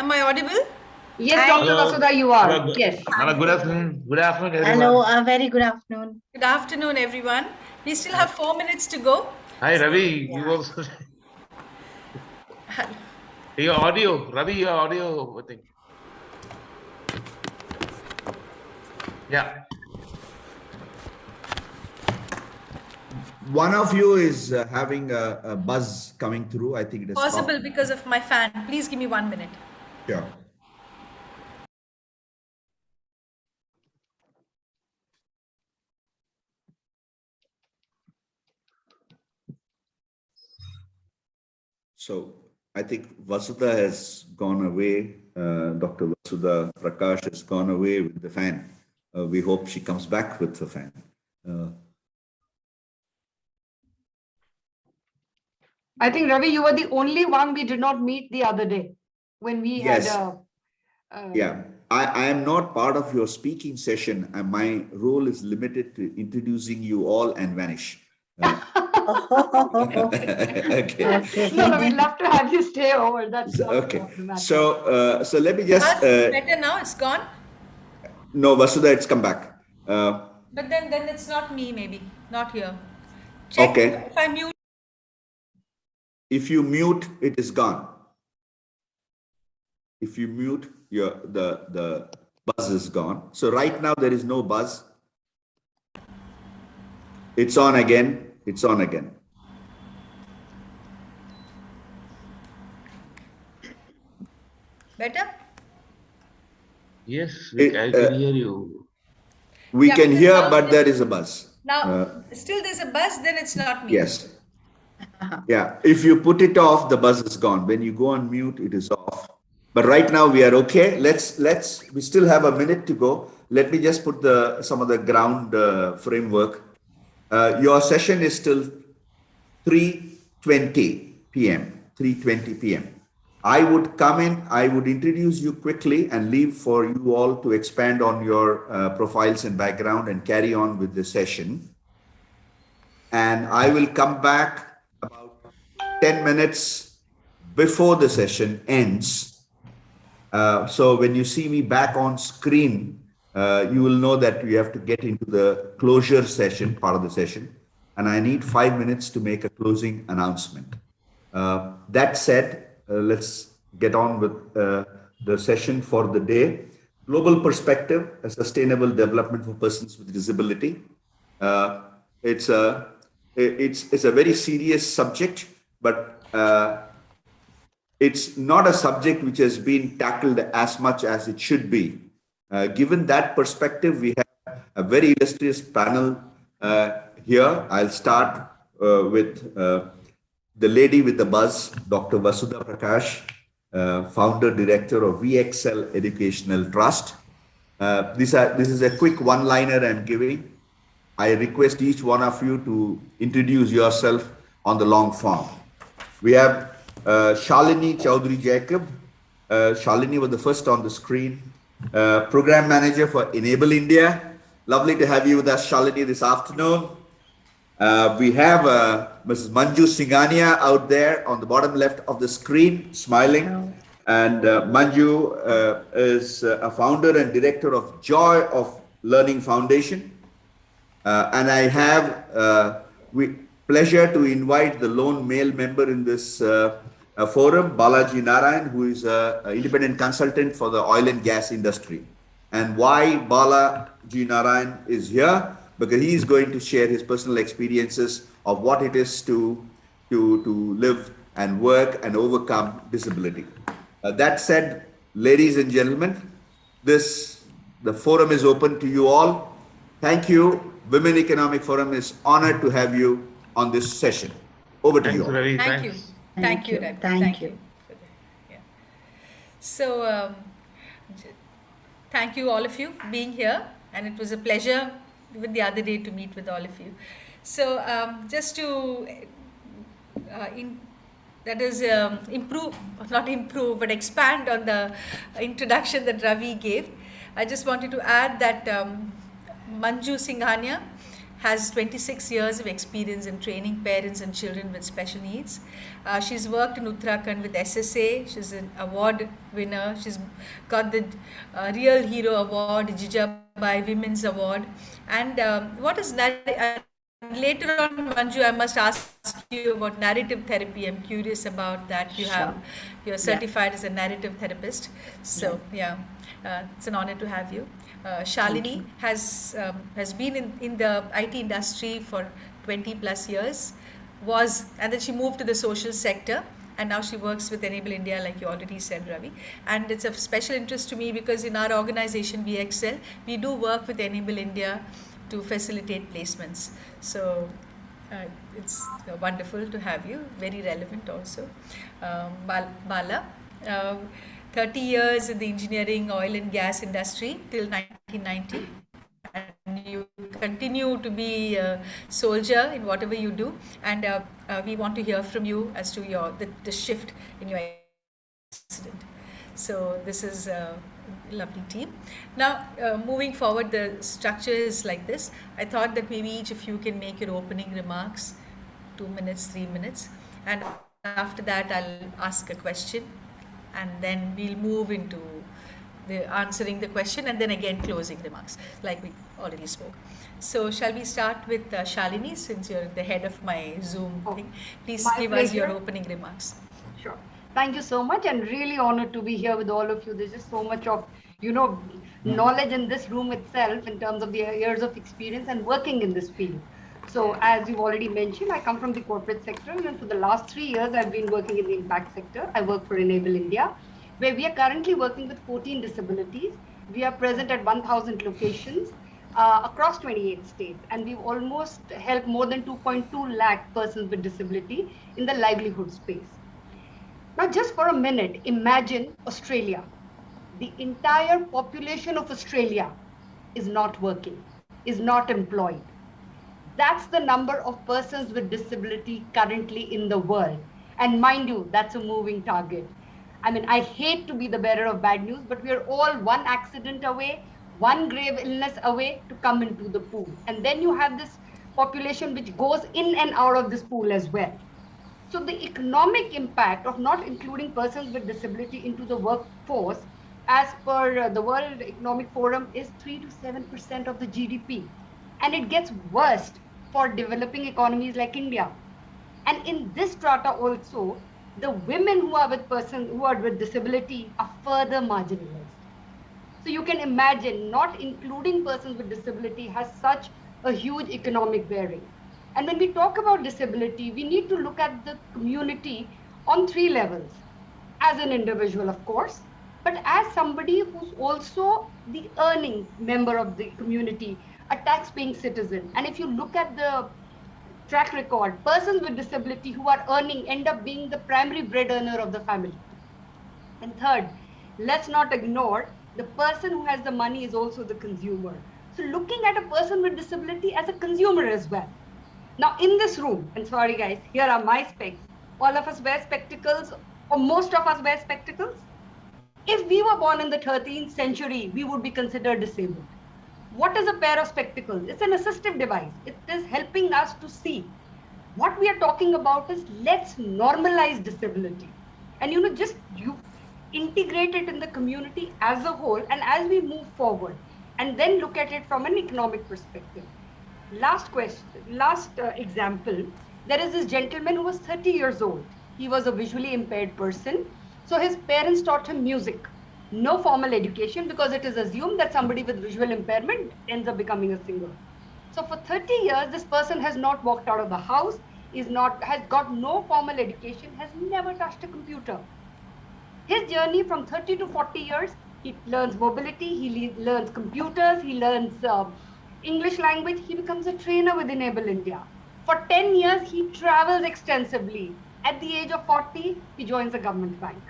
Am I audible? Yes, Hi. Dr. Hello. Vasudha, you are. Hello. Yes. Hello. Good afternoon. Good afternoon, everyone. Hello, a very good afternoon. Good afternoon, everyone. We still have 4 minutes to go. Hi, Ravi. You also. Your audio, Ravi. Your audio. I think. Yeah. One of you is having a buzz coming through. I think it is Possible because of my fan. Please give me 1 minute. Sure. So I think Vasudha has gone away. Dr. Vasudha Prakash has gone away with the fan. We hope she comes back with the fan. I think, Ravi, you were the only one we did not meet the other day when we Yes. had Yeah, I am not part of your speaking session, and my role is limited to introducing you all and vanish. Okay. No, we'd love to have you stay over. That's not Okay. problematic. So let me just. Better now, it's gone. No, Vasudha, it's come back. But then it's not me, maybe. Not here. Check Okay. if I mute. If you mute, it is gone. If you mute, the buzz is gone. So right now there is no buzz. It's on again. It's on again. Better? Yes, I can hear you. We Yeah, can because hear, now but there is a buzz. Now, still there's a buzz, then it's not me. Yes. Yeah. If you put it off, the buzz is gone. When you go on mute, it is off. But right now we are okay. We still have a minute to go. Let me just put some of the ground framework. Your session is still 3:20 p.m. 3:20 p.m. I would come in, I would introduce you quickly and leave for you all to expand on your profiles and background and carry on with the session. And I will come back about 10 minutes before the session ends. So when you see me back on screen, you will know that we have to get into the closure session, part of the session. And I need 5 minutes to make a closing announcement. That said, let's get on with the session for the day. Global Perspective, a Sustainable Development for Persons with Disability. It's a very serious subject, but it's not a subject which has been tackled as much as it should be. Given that perspective, we have a very illustrious panel here. I'll start with the lady with the buzz, Dr. Vasudha Prakash, founder director of VXL Educational Trust. This is a quick one-liner I'm giving. I request each one of you to introduce yourself on the long form. We have Shalini Chowdhury Jacob. Shalini was the first on the screen. Program manager for Enable India. Lovely to have you with us, Shalini, this afternoon. We have Mrs. Manju Singhania out there on the bottom left of the screen, smiling. And Manju is a founder and director of Joy of Learning Foundation. And I have pleasure to invite the lone male member in this forum, Balaji Narayan, who is an independent consultant for the oil and gas industry. And why Balaji Narayan is here? Because he is going to share his personal experiences of what it is to live and work and overcome disability. That said, ladies and gentlemen, the forum is open to you all. Thank you. Women Economic Forum is honored to have you on this session. Over to you. Ravi. Thank you. Thank you, Ravi. Thank you. Yeah. So, thank you all of you for being here. And it was a pleasure even the other day to meet with all of you. So, just to expand on the introduction that Ravi gave. I just wanted to add that Manju Singhania has 26 years of experience in training parents and children with special needs. She's worked in Uttarakhand with SSA. She's an award winner. She's got the Real Hero Award, Jijabai Women's Award. And what is later on, Manju, I must ask you about narrative therapy. I'm curious about that. You're certified as a narrative therapist. So it's an honor to have you. Shalini has been in the IT industry for 20 plus years, and then she moved to the social sector, and now she works with Enable India, like you already said, Ravi. And it's of special interest to me because in our organization, VXL, we do work with Enable India to facilitate placements. So it's wonderful to have you, very relevant also. Bala, 30 years in the engineering, oil and gas industry till 1990. And you continue to be a soldier in whatever you do. And we want to hear from you as to the shift in your accident. So this is a lovely team. Now, moving forward, the structure is like this. I thought that maybe each of you can make your opening remarks, 2 minutes, 3 minutes. And after that, I'll ask a question. And then we'll move into the answering the question and then again closing remarks, like we already spoke. So shall we start with Shalini, since you're the head of my Zoom thing? Please give us your opening remarks. Sure. Thank you so much, and really honored to be here with all of you. There's just so much of, knowledge in this room itself in terms of the years of experience and working in this field. So as you've already mentioned, I come from the corporate sector, and for the last 3 years, I've been working in the impact sector. I work for Enable India, where we are currently working with 14 disabilities. We are present at 1,000 locations across 28 states, and we've almost helped more than 2.2 lakh persons with disability in the livelihood space. Now, just for a minute, imagine Australia. The entire population of Australia is not working, is not employed. That's the number of persons with disability currently in the world. And mind you, that's a moving target. I mean, I hate to be the bearer of bad news, but we are all one accident away, one grave illness away to come into the pool. And then you have this population which goes in and out of this pool as well. So the economic impact of not including persons with disability into the workforce, as per the World Economic Forum, is 3 to 7% of the GDP. And it gets worse for developing economies like India. And in this strata also, the women who are with disability are further marginalized. So you can imagine not including persons with disability has such a huge economic bearing. And when we talk about disability, we need to look at the community on 3 levels. As an individual, of course, but as somebody who's also the earning member of the community, a tax-paying citizen. And if you look at the track record, persons with disability who are earning end up being the primary bread earner of the family. And third, let's not ignore the person who has the money is also the consumer. So looking at a person with disability as a consumer as well. Now in this room, and sorry guys, here are my specs. All of us wear spectacles, or most of us wear spectacles. If we were born in the 13th century, we would be considered disabled. What is a pair of spectacles? It's an assistive device. It is helping us to see. What we are talking about is let's normalize disability. And you integrate it in the community as a whole, and as we move forward, and then look at it from an economic perspective. Last example, there is this gentleman who was 30 years old. He was a visually impaired person. So his parents taught him music. No formal education, because it is assumed that somebody with visual impairment ends up becoming a singer. So for 30 years, this person has not walked out of the house, has got no formal education, has never touched a computer. His journey from 30 to 40 years, he learns mobility, he learns computers, he learns English language, he becomes a trainer with Enable India. For 10 years, he travels extensively. At the age of 40, he joins a government bank.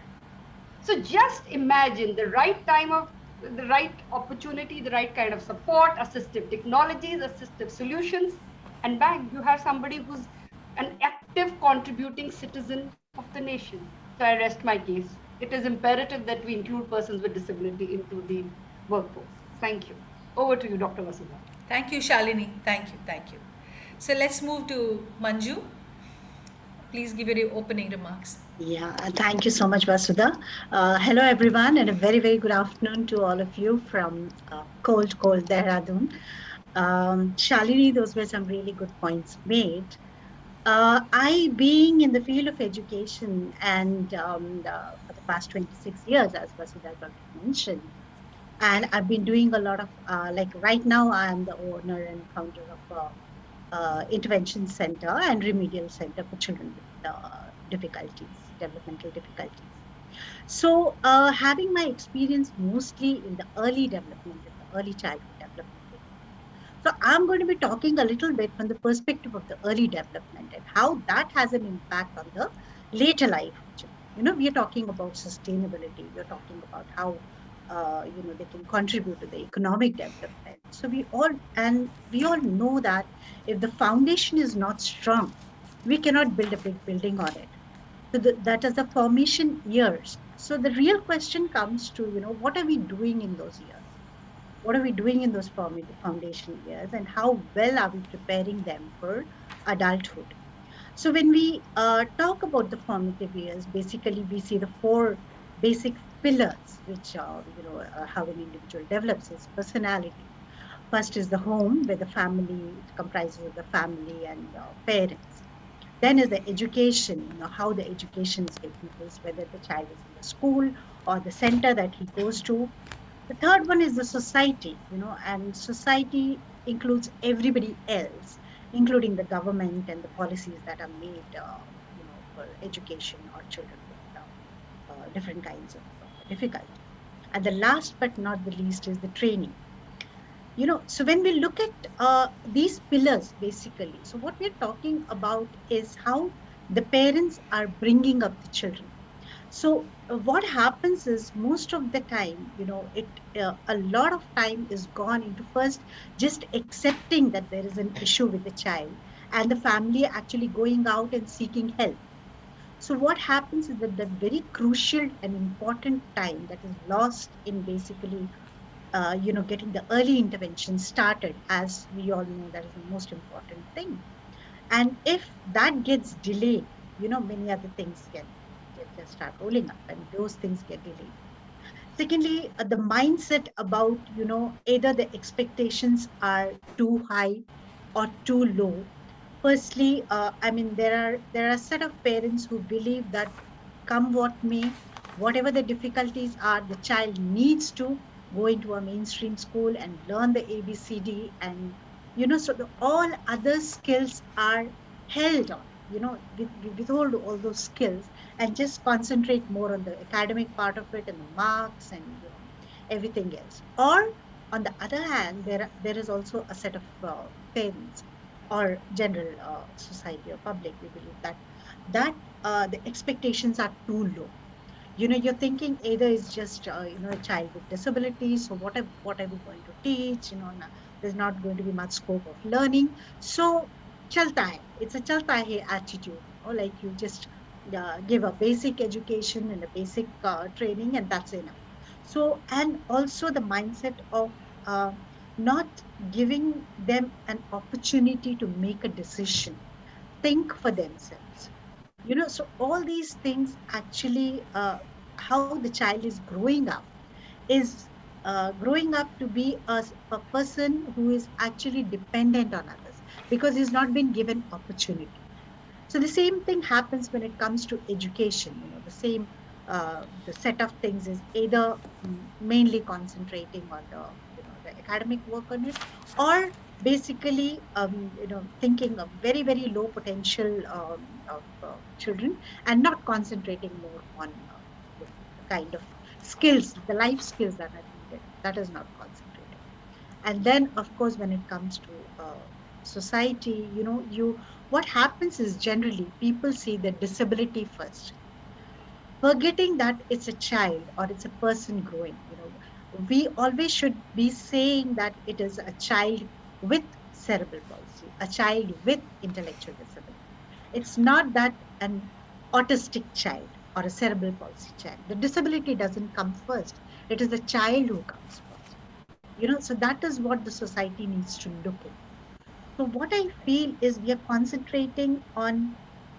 So just imagine the right time of the right opportunity, the right kind of support, assistive technologies, assistive solutions, and bang, you have somebody who's an active contributing citizen of the nation. So I rest my case. It is imperative that we include persons with disability into the workforce. Thank you. Over to you, Dr. Vasudha. Thank you, Shalini. Thank you. Thank you. So let's move to Manju. Please give your opening remarks. Yeah, thank you so much, Vasudha. Hello, everyone, and a very, very good afternoon to all of you from cold Dehradun. Shalini, those were some really good points made. I, being in the field of education and for the past 26 years, as Vasudha has already mentioned, and I've been doing a lot of, like right now, I'm the owner and founder of intervention center and remedial center for children with difficulties, developmental difficulties. So, having my experience mostly in the early development, in the early childhood development area. So, I'm going to be talking a little bit from the perspective of the early development and how that has an impact on the later life of children. We are talking about sustainability. We're talking about how they can contribute to the economic development. So we all know that if the foundation is not strong, we cannot build a big building on it. So that is the formation years. So the real question comes to, what are we doing in those years? What are we doing in those foundation years, and how well are we preparing them for adulthood? So when we talk about the formative years, basically we see the four basic pillars which how an individual develops his personality. First is the home, where the family, it comprises of the family and parents. Then is the education, how the education is taking place, whether the child is in the school or the center that he goes to. The third one is the society, and society includes everybody else, including the government and the policies that are made, for education or children with different kinds of difficulties. And the last but not the least is the training. So when we look at these pillars, basically, so what we're talking about is how the parents are bringing up the children. So what happens is most of the time, a lot of time is gone into first just accepting that there is an issue with the child and the family actually going out and seeking help. So what happens is that the very crucial and important time that is lost in basically getting the early intervention started, as we all know, that is the most important thing. And if that gets delayed, many other things get just start rolling up, and those things get delayed. Secondly, the mindset about, either the expectations are too high or too low. Firstly, I mean, there are a set of parents who believe that come what may, whatever the difficulties are, the child needs to go into a mainstream school and learn the ABCD, and so all other skills are held on. We withhold all those skills and just concentrate more on the academic part of it and the marks and everything else. Or on the other hand, there is also a set of parents or general society or public, we believe that the expectations are too low. You're thinking either it's just a child with disabilities, so what are we going to teach? There's not going to be much scope of learning. So chalta hai. It's a chalta hai attitude, like you just give a basic education and a basic training, and that's enough. So, and also the mindset of not giving them an opportunity to make a decision, think for themselves. So all these things actually, how the child is growing up to be a person who is actually dependent on others because he's not been given opportunity. So the same thing happens when it comes to education. The set of things is either mainly concentrating on the academic work on it, or basically thinking of very very low potential of children and not concentrating more on the kind of skills, the life skills that are needed. That is not concentrated. And then of course when it comes to society, what happens is generally people see the disability first, forgetting that it's a child or it's a person growing. We always should be saying that it is a child with cerebral palsy, a child with intellectual disability. It's not that an autistic child or a cerebral palsy child. The disability doesn't come first. It is the child who comes first. So that is what the society needs to look at. So what I feel is we are concentrating on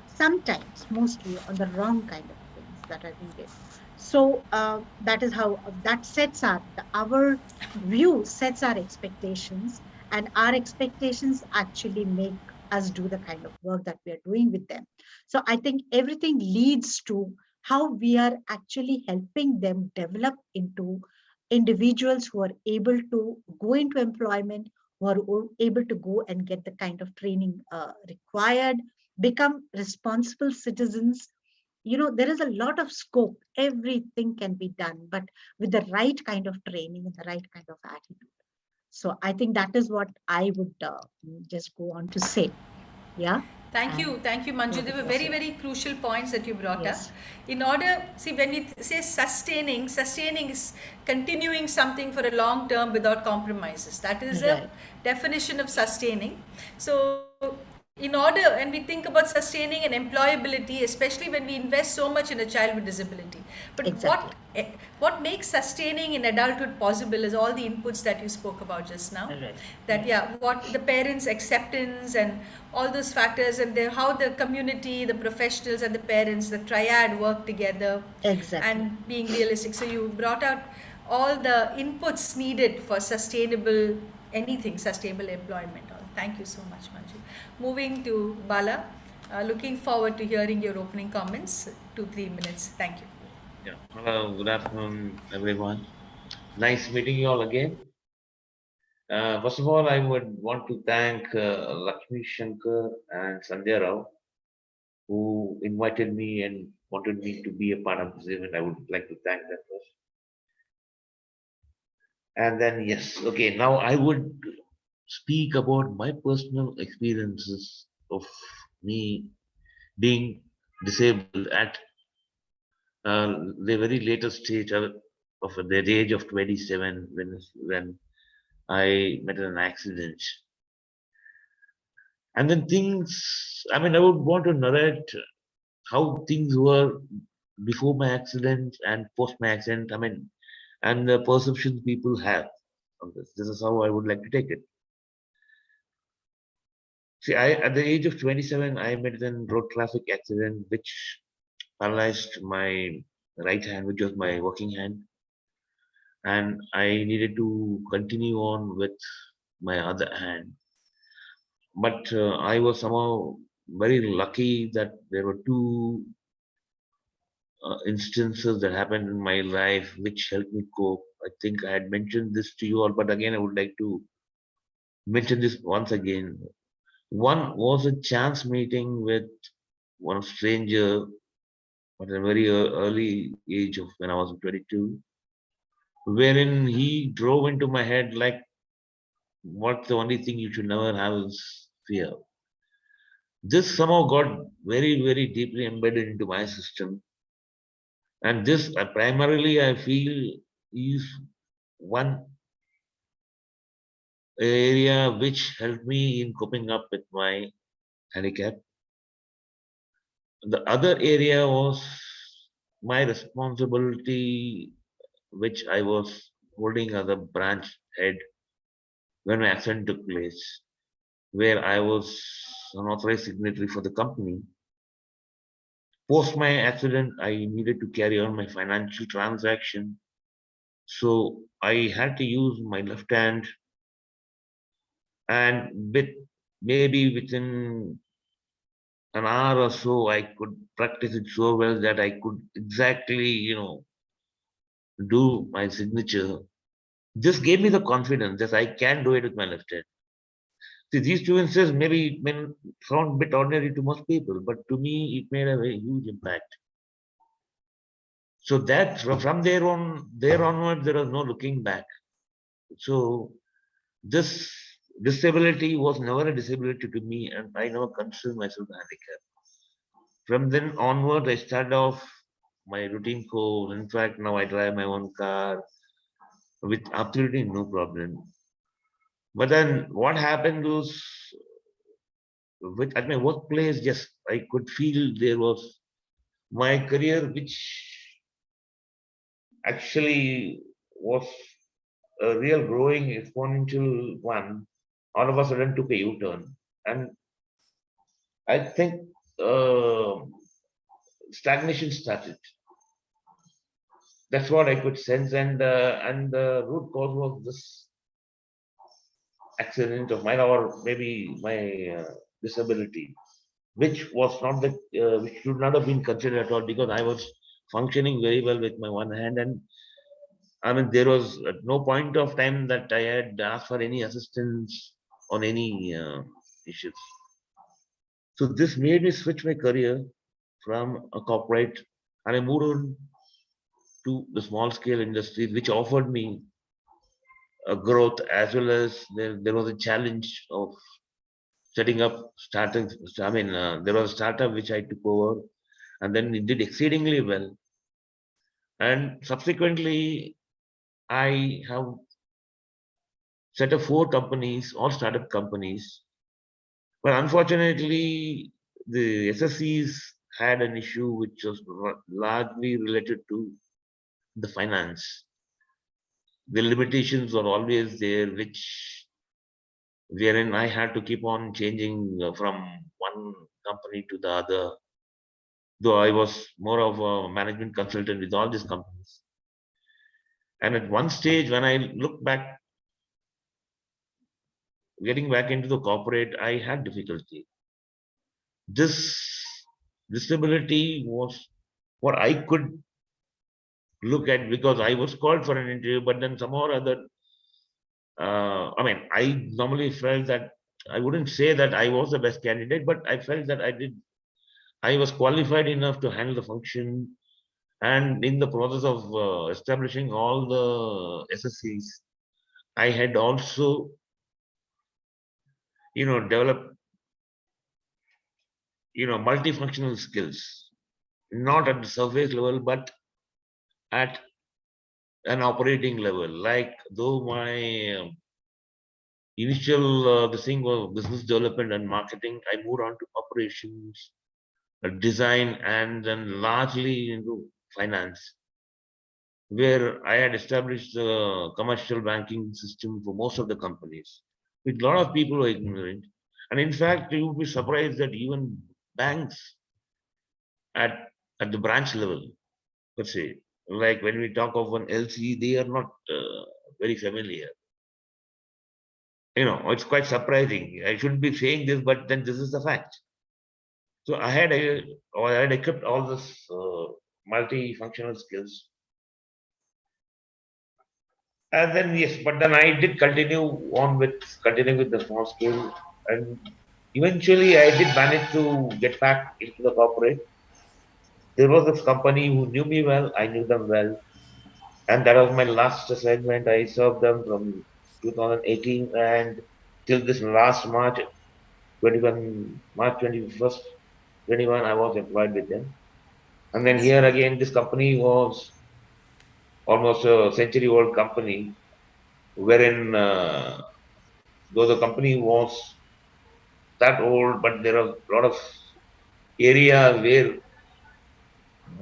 sometimes, mostly on the wrong kind of things that are needed. So that is how that sets our view sets our expectations, and our expectations actually make us do the kind of work that we are doing with them. So I think everything leads to how we are actually helping them develop into individuals who are able to go into employment, who are able to go and get the kind of training required, become responsible citizens. There is a lot of scope. Everything can be done, but with the right kind of training and the right kind of attitude. So I think that is what I would just go on to say. Yeah. And Thank you, Manju. over They to were you, very, Vasudha. very crucial points that you brought up. Yes. In order, see, when we say sustaining is continuing something for a long term without compromises. That is a Right. definition of sustaining. So, in order, when we think about sustaining and employability, especially when we invest so much in a child with disability, but Exactly. what makes sustaining in adulthood possible is all the inputs that you spoke about just now. Right. That Right. yeah, what the parents' acceptance and all those factors, and how the community, the professionals, and the parents, the triad work together, Exactly. and being realistic. So you brought out all the inputs needed for sustainable employment. Thank you so much, Manju. Moving to Bala, looking forward to hearing your opening comments. 2-3 minutes. Thank you. Yeah. Hello, good afternoon, everyone. Nice meeting you all again. First of all, I would want to thank Lakshmi Shankar and Sandhya Rao, who invited me and wanted me to be a part of this event. I would like to thank them first. And then, yes, okay, now I would speak about my personal experiences of me being disabled at the very latest stage of the age of 27 when I met an accident. And then things, I mean, I would want to narrate how things were before my accident and post my accident. I mean, and the perceptions people have of this. This is how I would like to take it. See, at the age of 27, I met a road traffic accident which paralyzed my right hand, which was my working hand, and I needed to continue on with my other hand. But I was somehow very lucky that there were two instances that happened in my life which helped me cope. I think I had mentioned this to you all, but again, I would like to mention this once again. One was a chance meeting with one stranger at a very early age of when I was 22, wherein he drove into my head like, what's the only thing you should never have is fear. This somehow got very, very deeply embedded into my system. And this primarily, I feel, is one area which helped me in coping up with my handicap. The other area was my responsibility, which I was holding as a branch head when my accident took place, where I was an authorized signatory for the company. Post my accident, I needed to carry on my financial transaction. So I had to use my left hand, and maybe within an hour or so, I could practice it so well that I could exactly, do my signature. This gave me the confidence that I can do it with my left hand. See, these two instances maybe it may sound a bit ordinary to most people, but to me, it made a very huge impact. So that from there onward, there was no looking back. So this disability was never a disability to me, and I never considered myself handicapped. From then onward, I started off my routine course. In fact, now I drive my own car with absolutely no problem. But then what happened was, at my workplace, yes, I could feel there was my career, which actually was a real growing exponential one, all of a sudden took a U-turn. And I think uh, stagnation started. That's what I could sense, and the root cause was this accident of mine, or maybe my disability, which was not the which should not have been considered at all because I was functioning very well with my one hand, and I mean there was at no point of time that I had asked for any assistance on any issues. So this made me switch my career from a corporate, and I moved on to the small scale industry, which offered me a growth as well as there was a challenge of setting up starting. I mean, there was a startup which I took over, and then it did exceedingly well. And subsequently, I have set up 4 companies, all startup companies. But unfortunately, the SSCs had an issue which was largely related to the finance. The limitations were always there, which wherein I had to keep on changing from one company to the other, though I was more of a management consultant with all these companies. And at one stage, when I look back, getting back into the corporate, I had difficulty. This disability was what I could look at because I was called for an interview, but then somehow or other, I mean, I normally felt that I wouldn't say that I was the best candidate, but I felt that I was qualified enough to handle the function. And in the process of establishing all the SSCs, I had also, developed, multifunctional skills, not at the surface level, but at an operating level. Like though my initial the thing was business development and marketing, I moved on to operations, design, and then largely into finance, where I had established the commercial banking system for most of the companies. With a lot of people were ignorant. And in fact, you would be surprised that even banks at, at the branch level, let's say, like when we talk of an LC, they are not very familiar. It's quite surprising. I shouldn't be saying this, but then this is the fact. So I had equipped all this multifunctional skills. And then yes, but then I did continuing with the small scale, and eventually I did manage to get back into the corporate. There was this company who knew me well, I knew them well, and that was my last assignment. I served them from 2018 and till this last March 21, March 21st, 21, I was employed with them. And then Yes. here again, this company was almost a century old company, wherein though the company was that old, but there are a lot of area where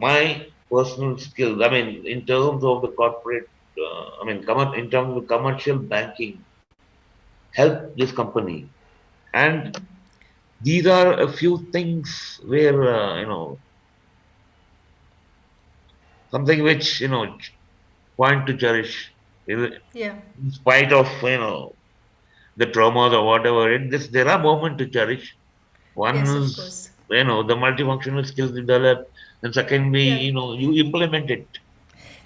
my personal skills, I mean, in terms of the corporate, in terms of commercial banking, help this company. And these are a few things where, something which, point to cherish, Yeah. in spite of, the traumas or whatever. There are moments to cherish. One Yes, of is, course. the multifunctional skills you develop, and secondly, Yeah. you implement it.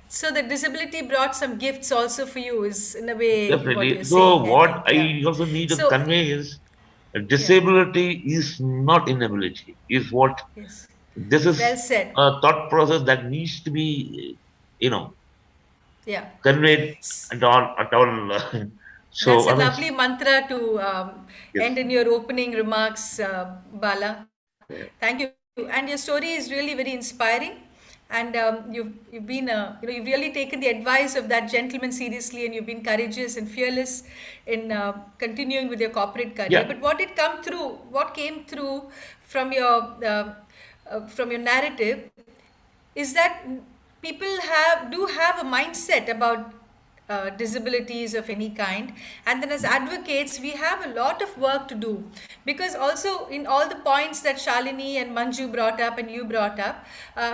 So the disability brought some gifts also for you, is in a way what Definitely. you're So saying, I what think. Yeah. I also need to So, convey is yeah. disability is not inability. Is what Yes. this is Well said. a thought process that needs to be, you know, Yeah. conveyed S- at all. That's So a I mean, lovely mantra to yes. end in your opening remarks, Bala. Yeah. Thank you. And your story is really very inspiring. And you've been you've really taken the advice of that gentleman seriously, and you've been courageous and fearless in continuing with your corporate career. Yeah. But what came through from your narrative is that people have a mindset about disabilities of any kind. And then as advocates, we have a lot of work to do, because also in all the points that Shalini and Manju brought up and you brought up,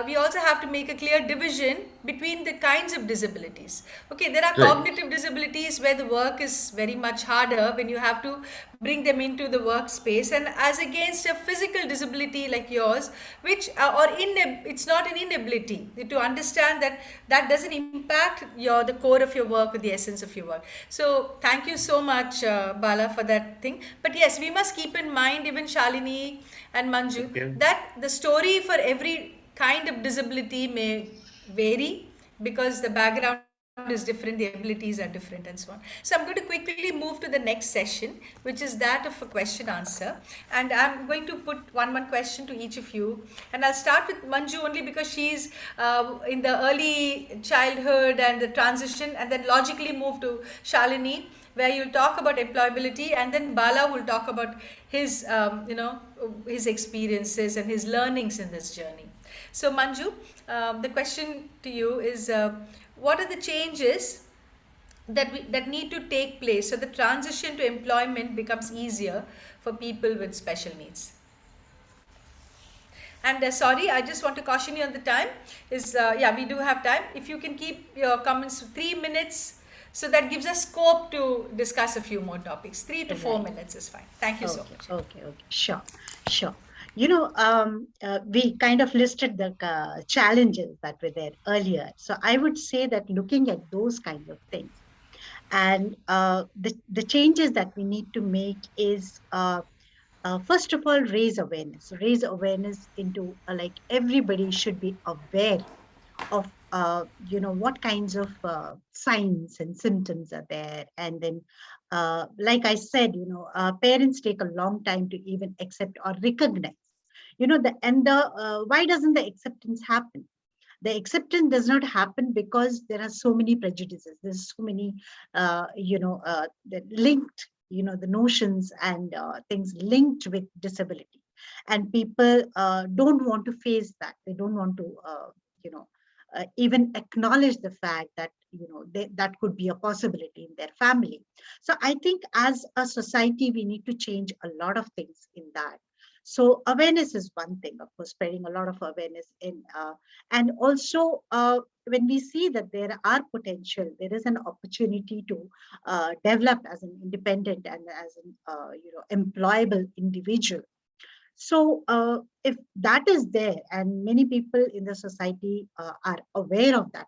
we also have to make a clear division between the kinds of disabilities. Okay, there are Right. cognitive disabilities where the work is very much harder when you have to bring them into the workspace, and as against a physical disability like yours, which it's not an inability to understand that that doesn't impact the core of your work or the essence of your work. So thank you so much, Bala, for that thing. But yes, we must keep in mind, even Shalini and Manju, Okay. that the story for every kind of disability may vary, because the background is different, the abilities are different, and so on. So I'm going to quickly move to the next session, which is that of a question answer. And I'm going to put one question to each of you. And I'll start with Manju only because she's in the early childhood and the transition, and then logically move to Shalini, where you'll talk about employability, and then Bala will talk about his, his experiences and his learnings in this journey. So Manju, the question to you is, what are the changes that need to take place so the transition to employment becomes easier for people with special needs? And sorry, I just want to caution you on the time. We do have time. If you can keep your comments to 3 minutes, so that gives us scope to discuss a few more topics. 3 to 4 minutes is fine. Thank you so much. Okay. Sure. We kind of listed the challenges that were there earlier. So I would say that looking at those kinds of things, and the changes that we need to make is, first of all, raise awareness into like everybody should be aware of what kinds of signs and symptoms are there. And then like I said, parents take a long time to even accept or recognize, why doesn't the acceptance happen? The acceptance does not happen because there are so many prejudices. There's so many that linked, the notions and things linked with disability, and people don't want to face that. They don't want to even acknowledge the fact that that could be a possibility in their family. So I think as a society we need to change a lot of things in that. So awareness is one thing, of course, spreading a lot of awareness in, and also when we see that there are potential, there is an opportunity to develop as an independent and as an employable individual. So if that is there, and many people in the society are aware of that,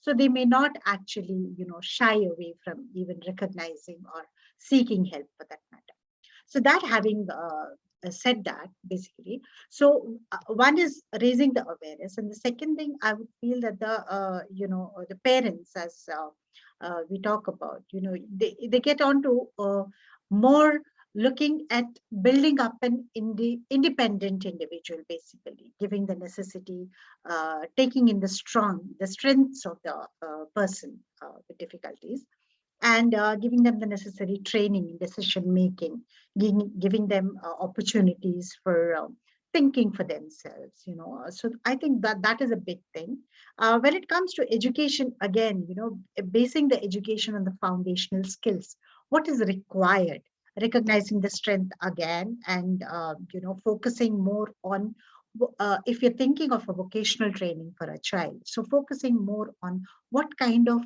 so they may not actually, shy away from even recognizing or seeking help for that matter. So that having said that, basically, so one is raising the awareness, and the second thing I would feel that the parents, as we talk about, they get on to more looking at building up an independent individual, basically giving the necessity, taking in the strengths of the person with difficulties, and giving them the necessary training in decision making, giving them opportunities for thinking for themselves. So I think that is a big thing. When it comes to education, again, basing the education on the foundational skills, what is required, recognizing the strength again, and focusing more on, if you're thinking of a vocational training for a child, so focusing more on what kind of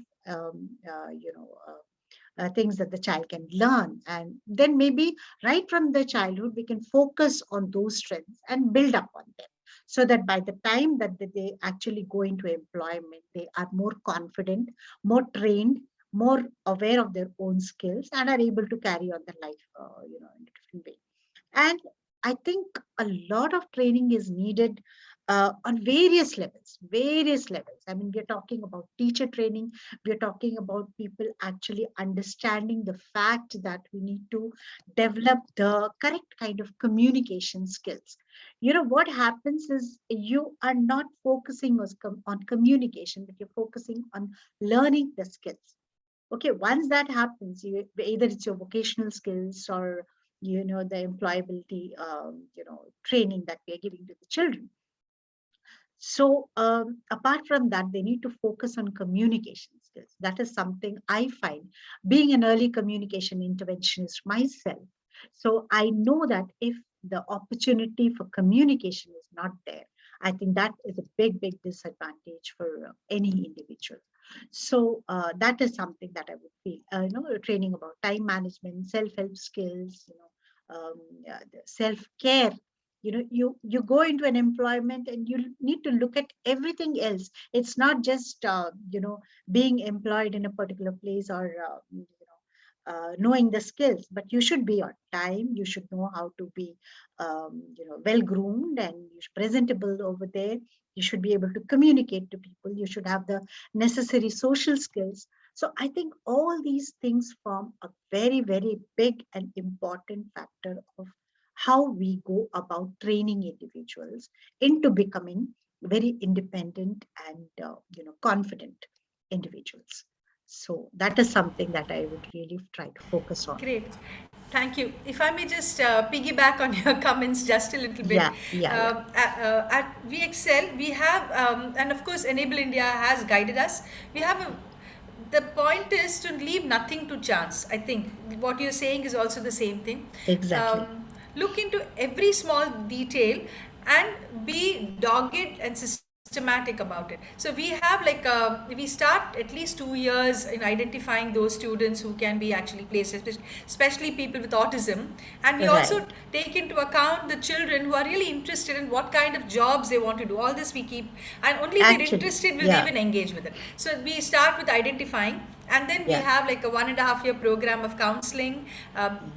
things that the child can learn, and then maybe right from the childhood we can focus on those strengths and build up on them, so that by the time that they actually go into employment, they are more confident, more trained, more aware of their own skills, and are able to carry on their life in a different way. And I think a lot of training is needed on various levels. I mean, we're talking about teacher training. We're talking about people actually understanding the fact that we need to develop the correct kind of communication skills. What happens is you are not focusing on communication, but you're focusing on learning the skills. Okay, once that happens, either it's your vocational skills or the employability training that we are giving to the children. So apart from that, they need to focus on communications. skills. That is something I find, being an early communication interventionist myself. So I know that if the opportunity for communication is not there, I think that is a big, big disadvantage for any individual. So that is something that I would feel, training about time management, self-help skills, self-care. You go into an employment and you need to look at everything else. It's not just being employed in a particular place or knowing the skills, but you should be on time. You should know how to be well groomed and you should presentable over there. You should be able to communicate to people. You should have the necessary social skills. So I think all these things form a very, very big and important factor of how we go about training individuals into becoming very independent and confident individuals. So that is something that I would really try to focus on. Great. Thank you. If I may just piggyback on your comments just a little bit. At VXL, we have, and of course, Enable India has guided us. We have the point is to leave nothing to chance. I think what you're saying is also the same thing. Exactly. Look into every small detail and be dogged and systematic about it. So we have we start at least 2 years in identifying those students who can be actually placed, especially people with autism, and we also take into account the children who are really interested in what kind of jobs they want to do. All this we keep, and only if they're interested will even engage with it. So we start with identifying, and then we have like a 1.5 year program of counseling,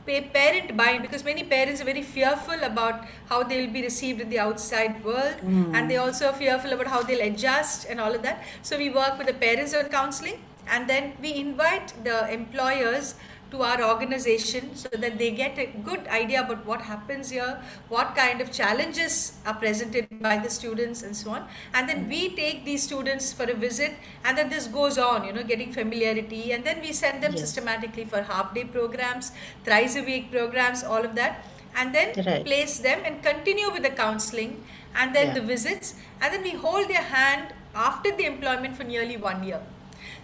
parent buy-in, because many parents are very fearful about how they'll be received in the outside world, and they also are fearful about how they'll adjust and all of that. So we work with the parents on counseling, and then we invite the employers to our organization so that they get a good idea about what happens here, what kind of challenges are presented by the students and so on. And then we take these students for a visit, and then this goes on, getting familiarity, and then we send them systematically for half-day programs, thrice a week programs, all of that, and then place them and continue with the counseling and then the visits, and then we hold their hand after the employment for nearly 1 year,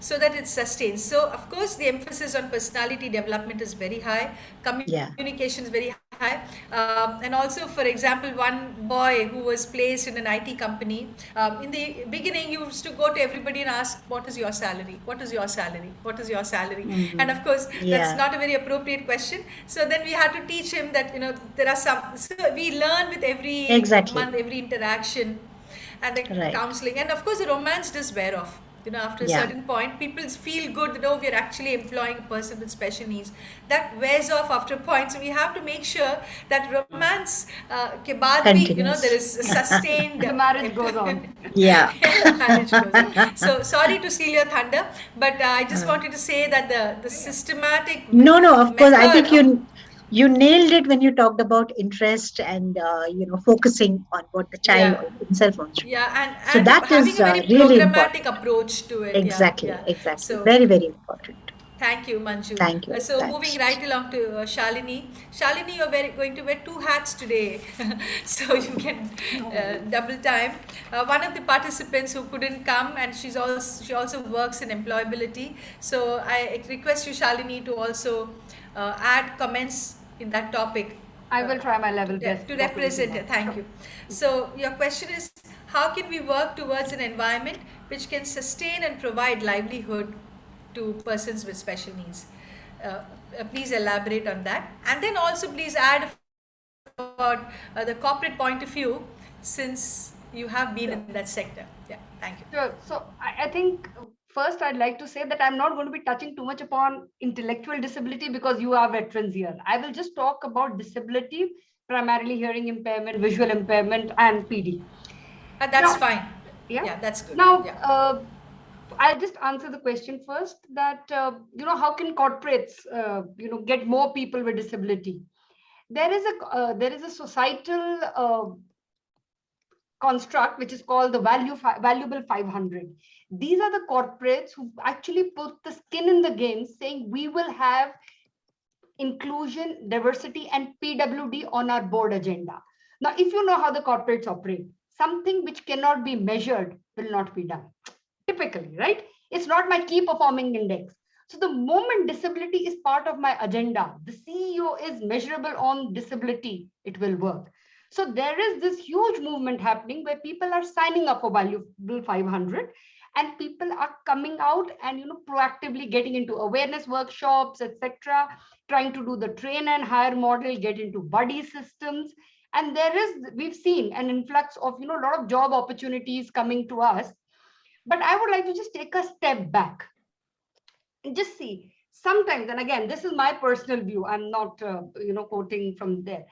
so that it sustains. So of course the emphasis on personality development is very high, communication is very high, and also, for example, one boy who was placed in an IT company, in the beginning he used to go to everybody and ask, what is your salary, what is your salary, what is your salary? And of course that's not a very appropriate question. So then we had to teach him that there are some, so we learn with every month, every interaction, and the counseling, and of course the romance does wear off. After a certain point, people feel good that, we are actually employing a person with special needs. That wears off after a point. So we have to make sure that romance ke baad bhi, there is sustained. The marriage goes on. Marriage goes on. So sorry to steal your thunder, but I just wanted to say that the systematic. No, of course. I think you nailed it when you talked about interest and focusing on what the child himself wants to do. And so that having is a very really programmatic important approach to it. Exactly. So, very, very important. Thank you, Manju. Thank you. So moving right along to Shalini. Shalini, you're going to wear 2 hats today, so you get double time. One of the participants who couldn't come, and she also works in employability. So I request you, Shalini, to also add comments in that topic. I will try my level best to represent it. Thank you. So your question is, how can we work towards an environment which can sustain and provide livelihood to persons with special needs? Please elaborate on that, and then also please add about the corporate point of view, since you have been in that sector. Thank you. Sure. So I think first I'd like to say that I'm not going to be touching too much upon intellectual disability because you are veterans here. I will just talk about disability, primarily hearing impairment, visual impairment, and PD. That's fine. Yeah, that's good. Now, I'll just answer the question first, that how can corporates get more people with disability? There is a societal construct which is called the valuable 500. These are the corporates who actually put the skin in the game, saying we will have inclusion, diversity, and PWD on our board agenda. Now, if you know how the corporates operate, something which cannot be measured will not be done. Typically, right? It's not my key performing index. So the moment disability is part of my agenda, the CEO is measurable on disability, it will work. So there is this huge movement happening where people are signing up for Valuable 500, and people are coming out and proactively getting into awareness workshops, etc., trying to do the train and hire model, get into buddy systems. And we've seen an influx of a lot of job opportunities coming to us. But I would like to just take a step back and just see sometimes, and again, this is my personal view, I'm not quoting from there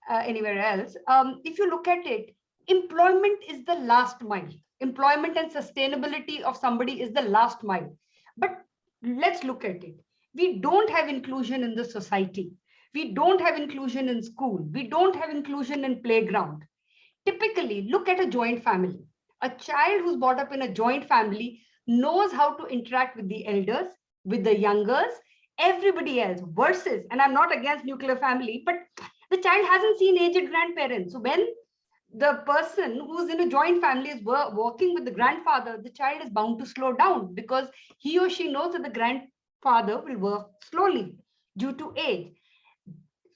anywhere else. If you look at it, employment is the last mile. Employment and sustainability of somebody is the last mile. But let's look at it. We don't have inclusion in the society. We don't have inclusion in school. We don't have inclusion in playground. Typically, look at a joint family. A child who's brought up in a joint family knows how to interact with the elders, with the youngers, everybody else, versus, and I'm not against nuclear family, but the child hasn't seen aged grandparents. So when the person who's in a joint family is working with the grandfather, the child is bound to slow down because he or she knows that the grandfather will work slowly due to age.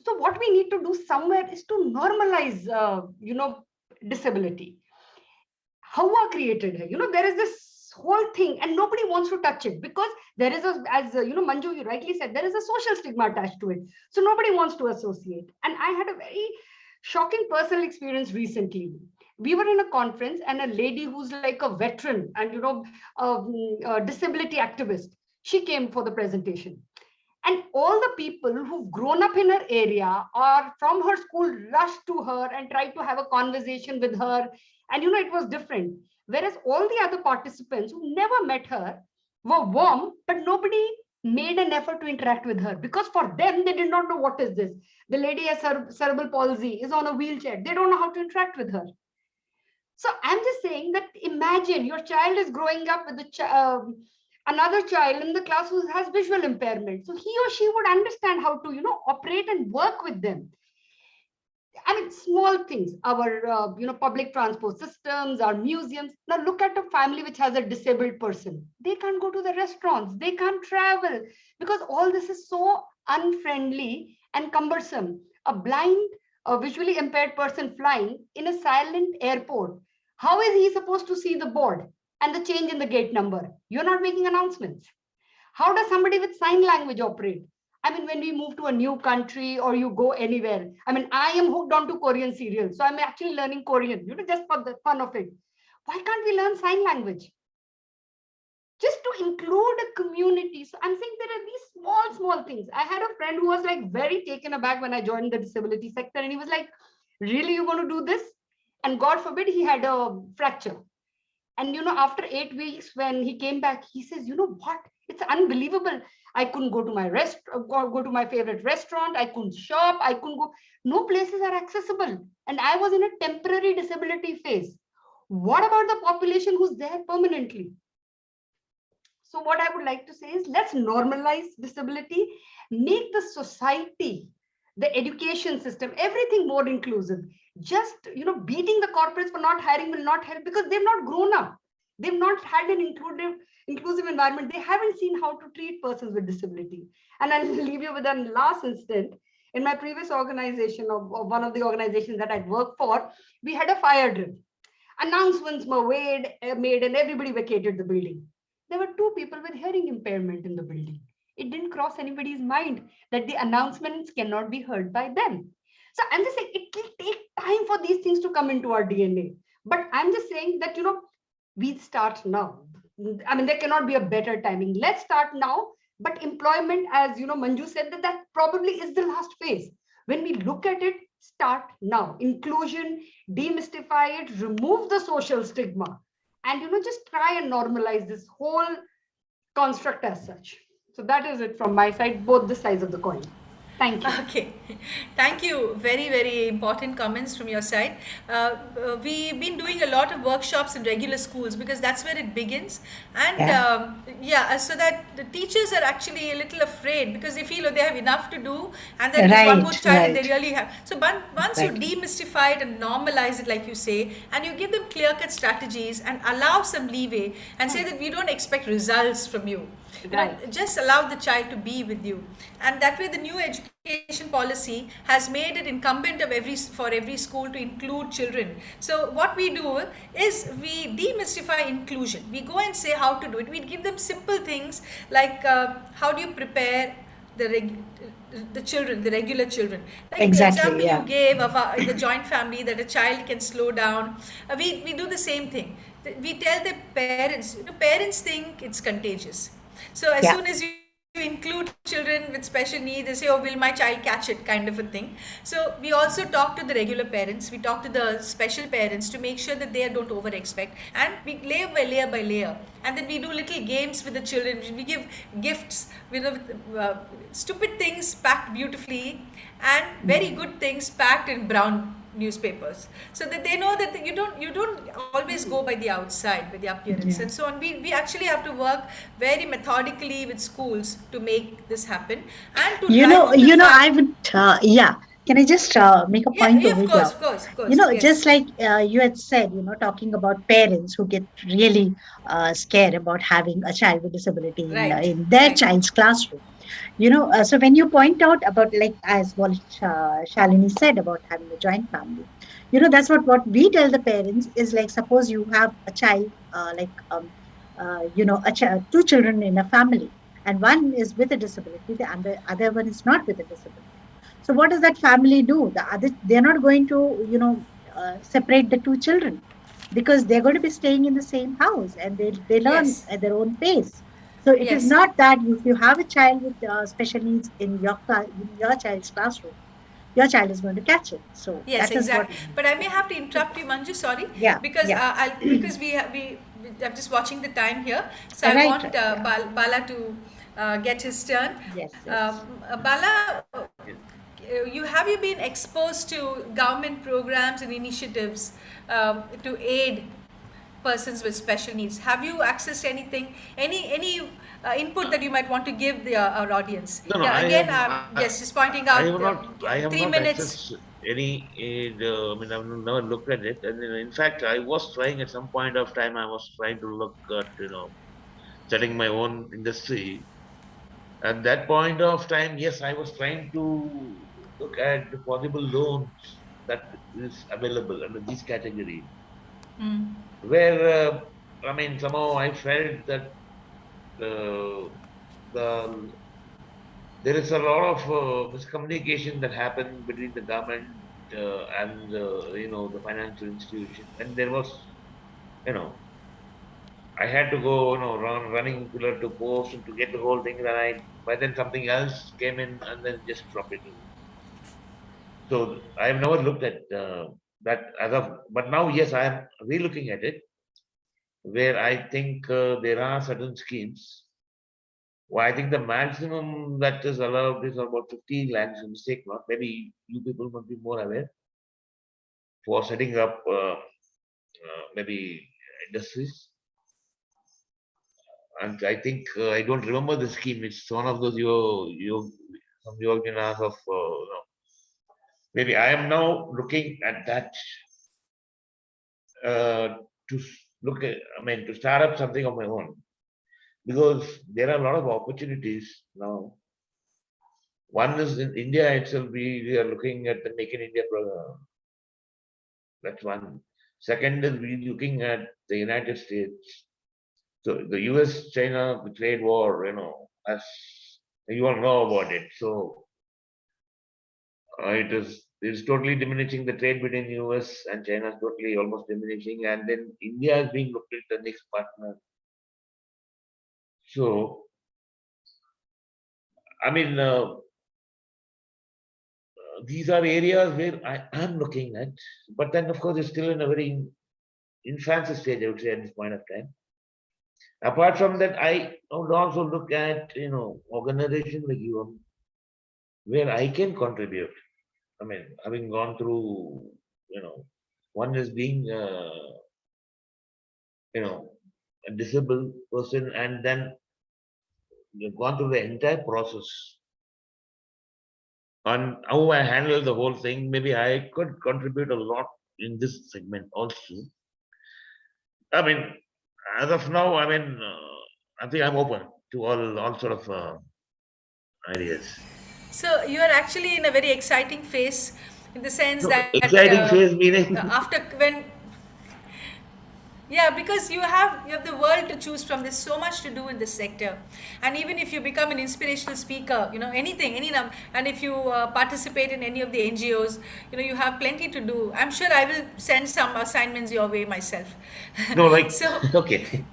So what we need to do somewhere is to normalize, disability. Hawa created her. There is this whole thing and nobody wants to touch it because there is Manju, you rightly said, there is a social stigma attached to it. So nobody wants to associate. And I had a very shocking personal experience recently. We were in a conference and a lady who's like a veteran and, a disability activist, she came for the presentation. And all the people who've grown up in her area or from her school rushed to her and tried to have a conversation with her. And, it was different. Whereas all the other participants who never met her were warm, but nobody made an effort to interact with her because for them, they did not know what is this. The lady has cerebral palsy, is on a wheelchair. They don't know how to interact with her. So I'm just saying that imagine your child is growing up with another child in the class who has visual impairment. So he or she would understand how to, operate and work with them. I mean, small things, our, public transport systems, our museums. Now look at a family which has a disabled person. They can't go to the restaurants. They can't travel because all this is so unfriendly and cumbersome. A blind, a visually impaired person flying in a silent airport. How is he supposed to see the board and the change in the gate number? You're not making announcements. How does somebody with sign language operate? I mean, when we move to a new country or you go anywhere, I mean, I am hooked onto Korean serials. So I'm actually learning Korean, just for the fun of it. Why can't we learn sign language? Just to include a community. So I'm saying there are these small things. I had a friend who was like very taken aback when I joined the disability sector. And he was like, really, you're going to do this? And God forbid, he had a fracture. And, after 8 weeks, when he came back, he says, you know what? It's unbelievable. I couldn't go to my go to my favorite restaurant. I couldn't shop. I couldn't go. No places are accessible. And I was in a temporary disability phase. What about the population who's there permanently? So what I would like to say is let's normalize disability, make the society, the education system, everything more inclusive. Just, beating the corporates for not hiring will not help because they've not grown up. They've not had an inclusive environment. They haven't seen how to treat persons with disability. And I'll leave you with a last instance. In my previous organization, of one of the organizations that I'd worked for, we had a fire drill. Announcements were made and everybody vacated the building. There were 2 people with hearing impairment in the building. It didn't cross anybody's mind that the announcements cannot be heard by them. So I'm just saying it will take time for these things to come into our DNA. But I'm just saying that, we start now. I mean, there cannot be a better timing. Let's start now. But employment, as Manju said, that probably is the last phase. When we look at it, start now. Inclusion, demystify it, remove the social stigma, and just try and normalize this whole construct as such. So that is it from my side, both the sides of the coin. Thank you. Okay, thank you. Very, very important comments from your side. We've been doing a lot of workshops in regular schools because that's where it begins. And Yeah. so that the teachers are actually a little afraid because they feel, oh, they have enough to do, and then there's one more Right, child and they right. really have. So once you Exactly. demystify it and normalize it, like you say, and you give them clear cut strategies and allow some leeway and say that we don't expect results from you. Right. Just allow the child to be with you, and that way the new education policy has made it incumbent of every school to include children. So what we do is we demystify inclusion. We go and say how to do it. We give them simple things like how do you prepare the the children, the regular children, like the Exactly. example you Yeah. gave of in the joint family that a child can slow down. We do the same thing. We tell the parents, parents think it's contagious. So as Yeah. soon as you include children with special needs, they say, oh, will my child catch it, kind of a thing. So we also talk to the regular parents, we talk to the special parents to make sure that they don't over expect. And we layer by layer by layer. And then we do little games with the children. We give gifts, stupid things packed beautifully and very good things packed in brown newspapers, so that they know that you don't always go by the outside, by the appearance, Yeah. and so on. We actually have to work very methodically with schools to make this happen and to drive home the I fact. would, yeah. Can I just make a Yeah, point yeah, over of course, here? of course, of course, yes. Just like you had said, talking about parents who get really scared about having a child with disability Right, in their right. child's classroom. So when you point out about, like, as what Shalini said about having a joint family, that's what we tell the parents is, like, suppose you have a child, two children in a family, and one is with a disability, and the other one is not with a disability. So what does that family do? They're not going to, separate the two children, because they're going to be staying in the same house, and they learn Yes, at their own pace. So it is yes, not that if you have a child with special needs in your child's classroom, your child is going to catch it. So yes, that is what. exactly. But I may have to interrupt you, Manju. Sorry, Yeah, because yeah. because I'm just watching the time here, so I Right, want right. Yeah. Bala to get his turn. Yes, yes. Bala, you been exposed to government programs and initiatives to aid persons with special needs? Have you accessed anything, any input that you might want to give our audience? No, no, Yeah, I again, have, yes, just pointing I out have not, I have 3 minutes. accessed any, I mean, I've never looked at it. And in fact, I was trying at some point of time, I was trying to look at, setting my own industry. At that point of time, yes, I was trying to look at the possible loans that is available under this category, Mm. where, I mean, somehow I felt that the there is a lot of miscommunication that happened between the government and the financial institution, and there was, you know I had to go, running pillar to post and to get the whole thing right. But then something else came in and then just dropped it. So I have never looked at that as of, but now yes, I am re-looking at it, where I think there are certain schemes. Well, I think the maximum that is allowed is about 15 lakhs, in mistake not. Maybe you people must be more aware for setting up maybe industries. And I think I don't remember the scheme. It's one of those some yoginas of maybe I am now looking at that uh, to look at. I mean, to start up something of my own, because there are a lot of opportunities now. One is in India itself. We are looking at the Make in India program. That's one. Second is we looking at the United States. So the US China trade war, as you all know about it. So it is totally diminishing the trade between US and China is totally almost diminishing, and then India is being looked at the next partner. So I mean, these are areas where I am looking at, but then of course it's still in a very infancy stage, I would say, at this point of time. Apart from that, I would also look at organizations like you, where I can contribute. I mean, having gone through, one is being, a disabled person, and then you've gone through the entire process on how I handle the whole thing. Maybe I could contribute a lot in this segment also. I mean, as of now, I think I'm open to all sort of ideas. So you are actually in a very exciting phase, in the sense So that exciting phase meaning. after when yeah, because you have the world to choose from. There's so much to do in this sector, and even if you become an inspirational speaker, anything, and if you participate in any of the NGOs, you have plenty to do. I'm sure I will send some assignments your way myself. No, like, So okay.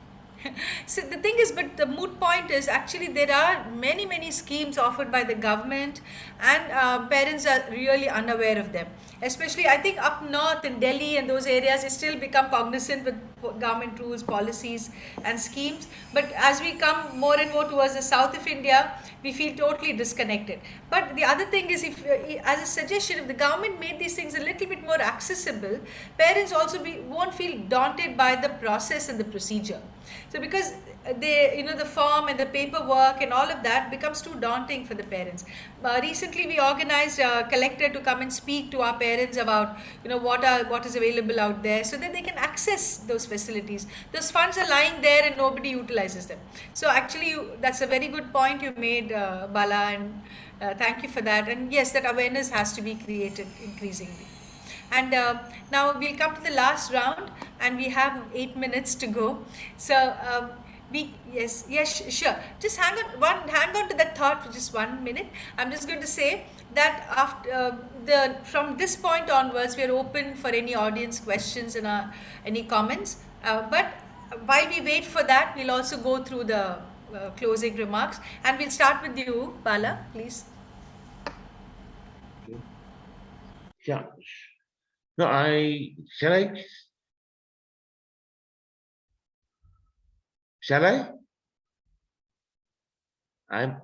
so the thing is, but the moot point is actually there are many, many schemes offered by the government, and parents are really unaware of them. Especially, I think up north in Delhi and those areas, they still become cognizant with government rules, policies, and schemes. But as we come more and more towards the south of India, we feel totally disconnected. But the other thing is, if as a suggestion, if the government made these things a little bit more accessible, parents also won't feel daunted by the process and the procedure. So because the form and the paperwork and all of that becomes too daunting for the parents. Recently, we organized a collector to come and speak to our parents about what is available out there, so that they can access those facilities. Those funds are lying there and nobody utilizes them. So actually, that's a very good point you made, Bala, and thank you for that. And yes, that awareness has to be created increasingly. And now we'll come to the last round, and we have 8 minutes to go. So sure. Just hang on to that thought for just 1 minute. I'm just going to say that after from this point onwards, we are open for any audience questions and any comments. But while we wait for that, we'll also go through the closing remarks, and we'll start with you, Bala, please. Yeah. No, shall I? Shall I?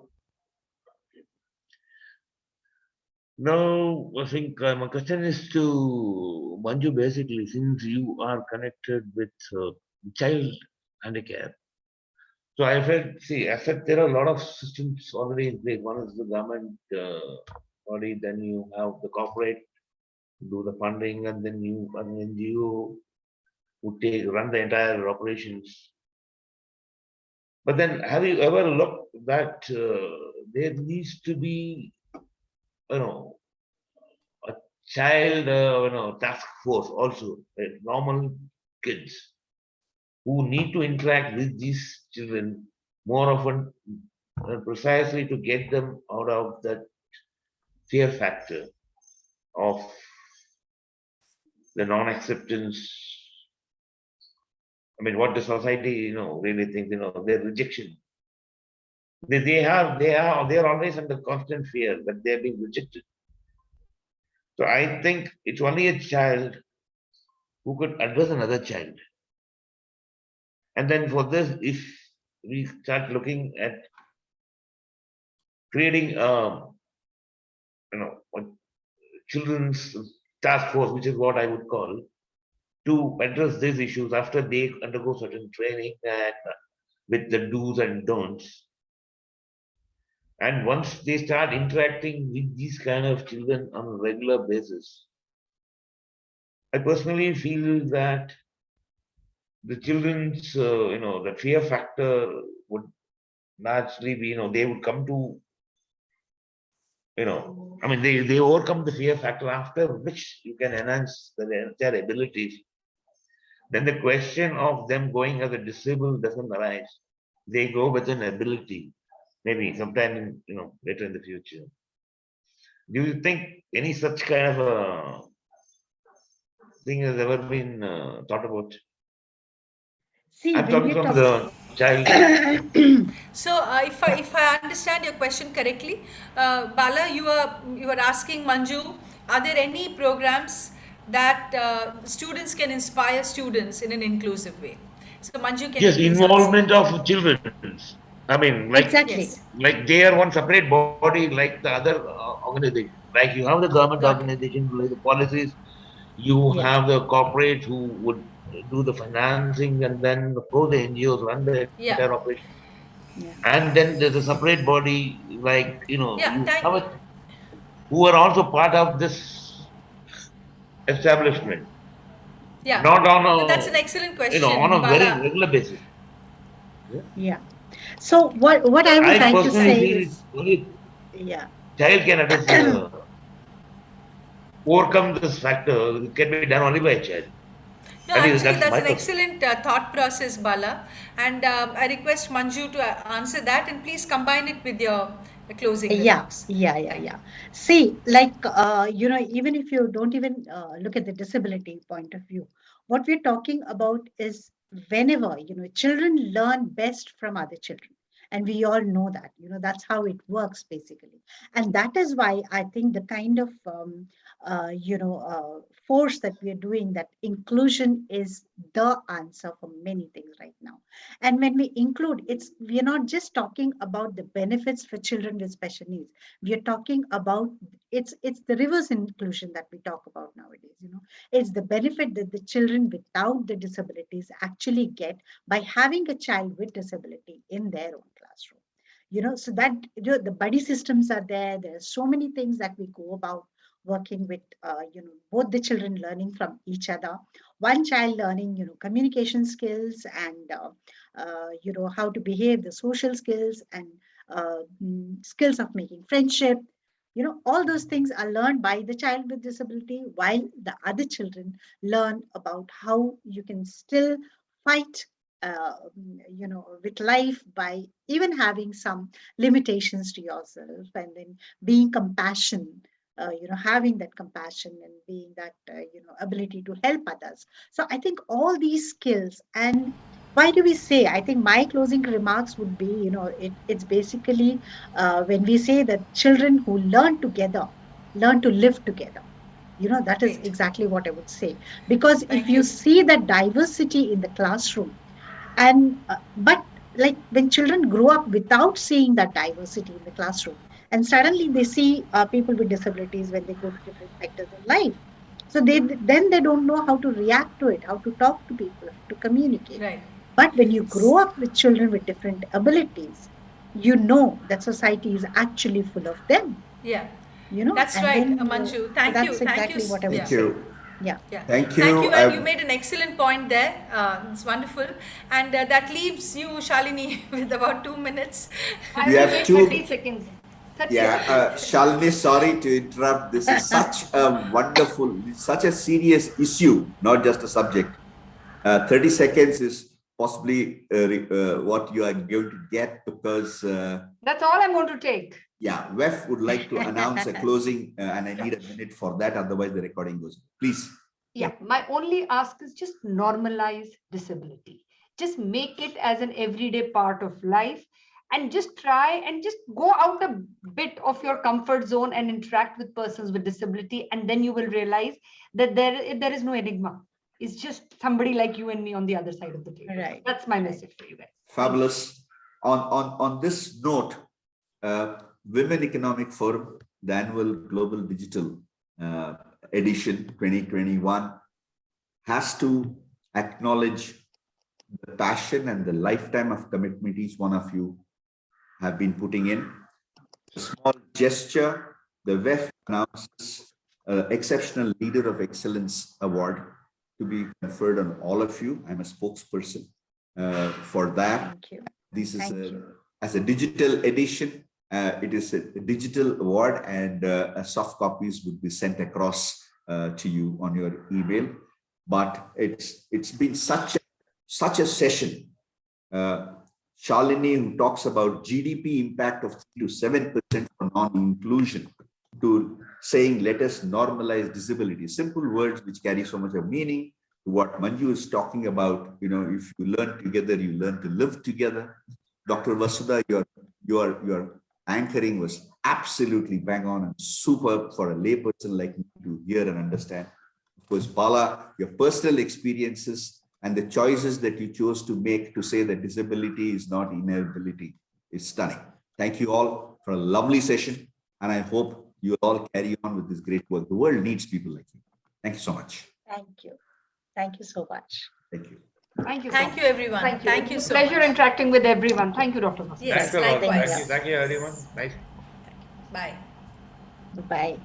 No, I think my question is to Manju basically, since you are connected with child handicap. So I said there are a lot of systems already in place. One is the government body, then you have the corporate do the funding, and then you an NGO would run the entire operations. But then, have you ever looked that there needs to be, a child, task force also, normal kids who need to interact with these children more often, precisely to get them out of that fear factor of the non-acceptance. I mean, what the society, really thinks, their rejection. They are always under constant fear that they're being rejected. So I think it's only a child who could address another child. And then for this, if we start looking at creating a children's task force, which is what I would call, to address these issues after they undergo certain training and with the do's and don'ts. And once they start interacting with these kind of children on a regular basis, I personally feel that the children's, the fear factor would naturally be, they would come to, they overcome the fear factor, after which you can enhance their abilities. Then the question of them going as a disabled doesn't arise. They go with an ability, maybe sometime later in the future. Do you think any such kind of a thing has ever been thought about? See, I'm when talking we from talk, the child. So, if I understand your question correctly, Bala, you are asking Manju, are there any programs that students can inspire students in an inclusive way? So, Manju, can you Yes, please answer? involvement of children. I mean, like, Exactly. Yes. like they are one separate body, like the other organization. Like you have the government Got it. organization, like the policies. You Yeah. have the corporate who would do the financing, and then of course the NGOs run the Yeah. entire operation. Yeah. And then there's a separate body, like Yeah. you have it, who are also part of this establishment, Yeah. not on No, that's an a excellent on question, a very Bala. regular basis. Yeah. Yeah. So what I would I like to personally say feel is, only yeah. child can address overcome this factor. It can be done only by a child. No, actually, That's that's my an perspective. excellent thought process, Bala. And I request Manju to answer that, and please combine it with your closing Yeah, remarks. yeah. Thank you. See, like, even if you don't even look at the disability point of view, what we're talking about is whenever, children learn best from other children. And we all know that, that's how it works basically. And that is why I think the kind of, force that we are doing, that inclusion is the answer for many things right now. And when we include, we are not just talking about the benefits for children with special needs. We are talking about, it's the reverse inclusion that we talk about nowadays. It's the benefit that the children without the disabilities actually get by having a child with disability in their own classroom. So that the buddy systems are there. There are so many things that we go about working with, both the children learning from each other, one child learning, communication skills and how to behave, the social skills and skills of making friendship. All those things are learned by the child with disability, while the other children learn about how you can still fight with life by even having some limitations to yourself, and then being compassion, having that compassion and being that ability to help others. So I think all these skills. And why do we say, I think my closing remarks would be, it's basically when we say that children who learn together learn to live together. That is Great. exactly what I would say. Because if Thank you you. see that diversity in the classroom, and but like when children grow up without seeing that diversity in the classroom, and suddenly they see people with disabilities when they go to different sectors in life, so they don't know how to react to it, how to talk to people, how to communicate. Right. But when you grow up with children with different abilities, that society is actually full of them. Yeah. That's And right, then Manju. so Thank you. that's Thank you. exactly what I would Thank Yeah. say. you. Yeah. Yeah, Thank thank you. you, and you made an excellent point there. It's wonderful, and that leaves you, Shalini, with about 2 minutes. I We will have wait two. 30 seconds. 30 Yeah, seconds. Shalini, sorry to interrupt. This is such a wonderful, such a serious issue, not just a subject. 30 seconds is possibly what you are going to get because, That's all I'm going to take. yeah, WEF would like to announce a closing and I need a minute for that. Otherwise, the recording goes. Please. Yeah, my only ask is just normalize disability. Just make it as an everyday part of life, and just try and just go out a bit of your comfort zone and interact with persons with disability, and then you will realize that there is no enigma. It's just somebody like you and me on the other side of the table. Right. That's my Right. message for you guys. Fabulous. On this note, Women Economic Forum, the annual Global Digital edition 2021, has to acknowledge the passion and the lifetime of commitment each one of you have been putting in. A small gesture, the WEF announces Exceptional Leader of Excellence Award to be conferred on all of you. I'm a spokesperson for that. Thank you. This is Thank you. as a digital edition. It is a digital award, and soft copies would be sent across to you on your email. But it's been such a session. Shalini, who talks about GDP impact of 3 to 7% for non-inclusion, to saying let us normalize disability. Simple words which carry so much of meaning. To what Manju is talking about, if you learn together, you learn to live together. Dr. Vasudha, your anchoring was absolutely bang on and superb for a layperson like me to hear and understand. Of course, Bala, your personal experiences and the choices that you chose to make to say that disability is not inability. is stunning. Thank you all for a lovely session. And I hope you all carry on with this great work. The world needs people like you. Thank you so much. Thank you. Thank you so much. Thank you. Thank you. Thank you, everyone. Thank you. Thank you It's a so pleasure much. interacting with everyone. Thank you, Dr. Vasu. Yes, Thanks a lot. likewise. Thank you, everyone. Nice. Bye. Bye.